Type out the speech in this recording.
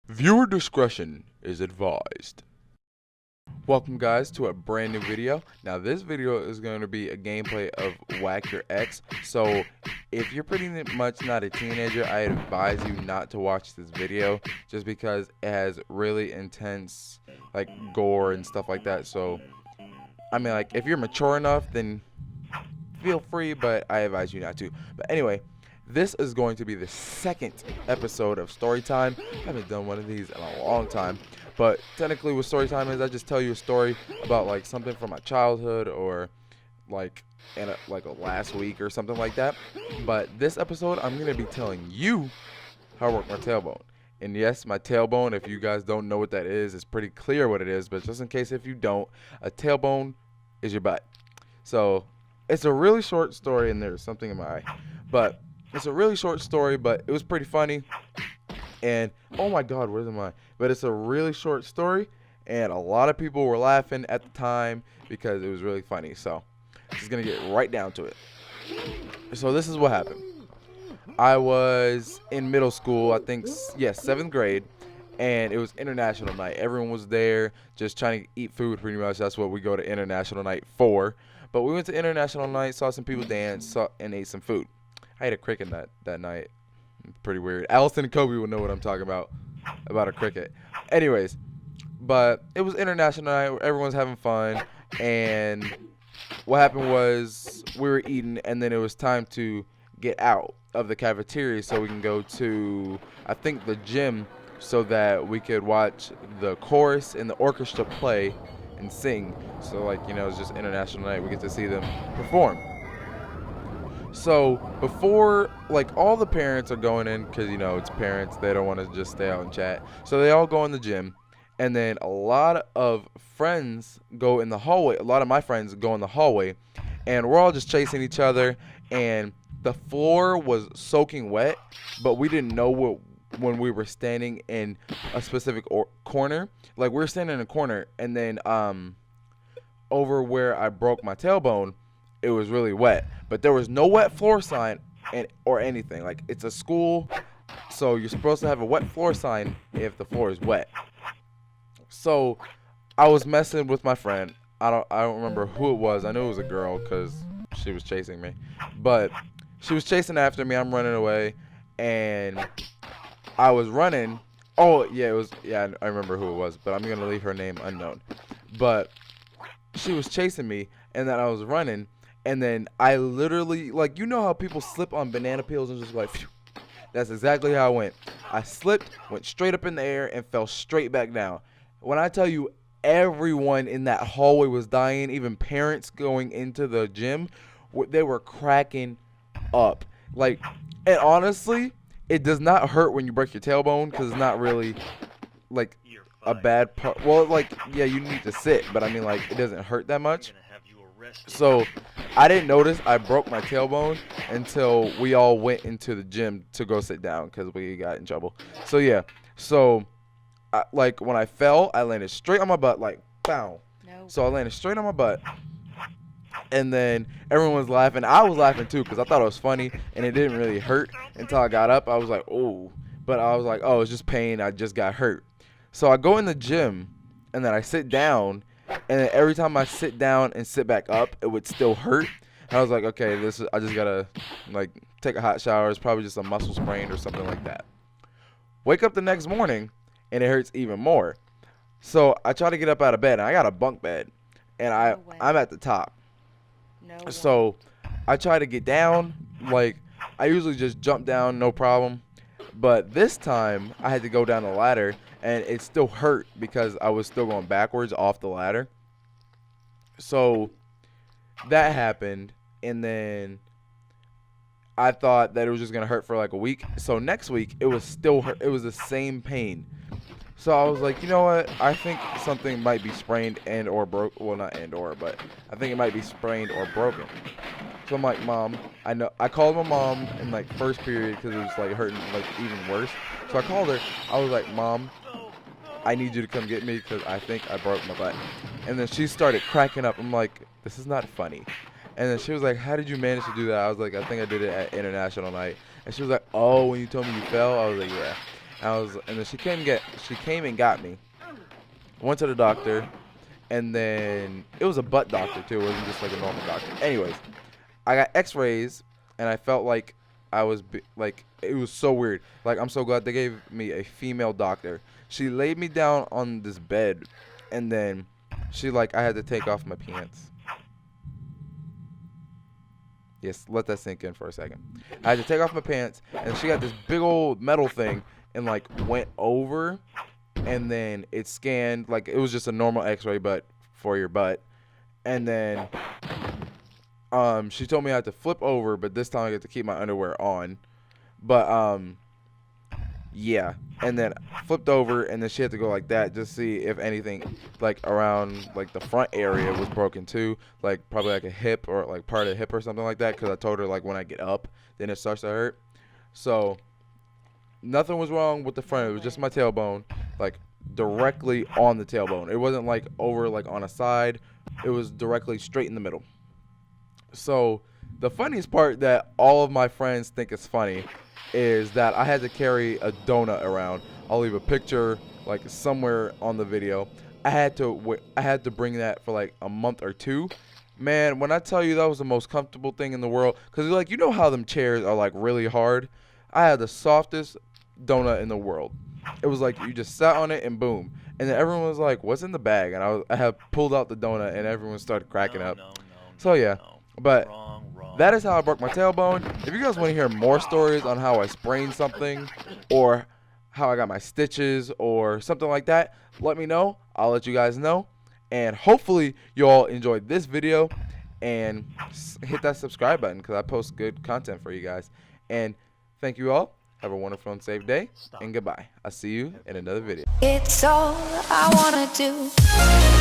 Viewer discretion is advised. Welcome guys to a brand new video. Now this video is going to be a gameplay of Whack Your Ex. So if you're pretty much not a teenager, I advise you not to watch this video just because it has really intense like gore and stuff like that. So I mean, like, if you're mature enough, then feel free, but I advise you not to. But anyway, this is going to be the second episode of Storytime. I haven't done one of these in a long time. But technically what Storytime is, I just tell you a story about like something from my childhood or like in a last week or something like that. But this episode, I'm going to be telling you how I work my tailbone. And yes, my tailbone, if you guys don't know what that is, it's pretty clear what it is. But just in case if you don't, a tailbone is your butt. So it's a really short story, and there's something in my eye. But it's a really short story, but it was pretty funny. And oh my God, where's my? But it's a really short story, and a lot of people were laughing at the time because it was really funny. So just gonna get right down to it. So this is what happened. I was in middle school, I think, yes, 7th grade, and it was international night. Everyone was there just trying to eat food pretty much. That's what we go to international night for. But we went to international night, saw some people dance, and ate some food. I ate a cricket that night. Pretty weird. Allison and Kobe would know what I'm talking about a cricket. Anyways, but it was international night. Everyone's having fun, and what happened was we were eating, and then it was time to get out of the cafeteria so we can go to, I think, the gym so that we could watch the chorus and the orchestra play and sing. So like, you know, it's just international night. We get to see them perform. So before, like, all the parents are going in because, you know, it's parents. They don't want to just stay out and chat. So they all go in the gym. And then a lot of friends go in the hallway. A lot of my friends go in the hallway. And we're all just chasing each other. And the floor was soaking wet, but we didn't know what when we were standing in a specific corner. Like, we were standing in a corner, and then over where I broke my tailbone, it was really wet. But there was no wet floor sign or anything. Like, it's a school, so you're supposed to have a wet floor sign if the floor is wet. So I was messing with my friend. I don't remember who it was. I knew it was a girl because she was chasing me. But she was chasing after me. I'm running away, and I was running. Oh, yeah, it was. Yeah, I remember who it was, but I'm gonna leave her name unknown. But she was chasing me, and then I was running, and then I literally, like, you know how people slip on banana peels and just like, phew. That's exactly how I went. I slipped, went straight up in the air, and fell straight back down. When I tell you, everyone in that hallway was dying, even parents going into the gym, they were cracking up. Like, and honestly, it does not hurt when you break your tailbone because it's not really like a bad part. Well, like, yeah, you need to sit, but I mean, like, it doesn't hurt that much. So I didn't notice I broke my tailbone until we all went into the gym to go sit down because we got in trouble. So yeah, so like, when I fell, I landed straight on my butt, like, bow. No. So I landed straight on my butt. And then everyone was laughing. I was laughing too because I thought it was funny, and it didn't really hurt until I got up. I was like, oh. But I was like, oh, it's just pain. I just got hurt. So I go in the gym, and then I sit down, and then every time I sit down and sit back up, it would still hurt. And I was like, okay, I just got to, like, take a hot shower. It's probably just a muscle sprain or something like that. Wake up the next morning, and it hurts even more. So I try to get up out of bed, and I got a bunk bed, and I'm at the top. So I try to get down. Like, I usually just jump down, no problem. But this time I had to go down the ladder, and it still hurt because I was still going backwards off the ladder. So that happened, and then I thought that it was just going to hurt for like a week. So next week it was still hurt. It was the same pain. So I was like, you know what? I think something might be sprained and or broke. Well, not and or, but I think it might be sprained or broken. So I'm like, Mom, I know. I called my mom in like first period because it was like hurting like even worse. So I called her. I was like, Mom, I need you to come get me because I think I broke my butt. And then she started cracking up. I'm like, this is not funny. And then she was like, how did you manage to do that? I was like, I think I did it at international night. And she was like, oh, when you told me you fell? I was like, yeah. And then she came and got me. Went to the doctor, and then it was a butt doctor too. It wasn't just like a normal doctor. Anyways, I got X-rays, and I felt like like it was so weird. Like, I'm so glad they gave me a female doctor. She laid me down on this bed, and then I had to take off my pants. Yes, let that sink in for a second. I had to take off my pants, and she got this big old metal thing and like went over, and then it scanned, like it was just a normal X-ray but for your butt. And then she told me I had to flip over, but this time I get to keep my underwear on. But yeah, and then flipped over, and then she had to go like that just to see if anything like around like the front area was broken too, like probably like a hip or like part of the hip or something like that, because I told her like when I get up then it starts to hurt. So nothing was wrong with the front. It was just my tailbone, like directly on the tailbone. It wasn't like over like on a side. It was directly straight in the middle. So the funniest part that all of my friends think is funny is that I had to carry a donut around. I'll leave a picture like somewhere on the video. I had to bring that for like a month or two. Man, when I tell you that was the most comfortable thing in the world, because like, you know how them chairs are like really hard. I had the softest donut in the world. It was like you just sat on it and boom. And then everyone was like, "What's in the bag?" And I had pulled out the donut, and everyone started cracking up. So yeah, but that is how I broke my tailbone. If you guys want to hear more stories on how I sprained something, or how I got my stitches, or something like that, let me know. I'll let you guys know. And hopefully you all enjoyed this video, and hit that subscribe button because I post good content for you guys. And thank you all. Have a wonderful and safe day, and goodbye. I'll see you in another video. It's all I wanna do.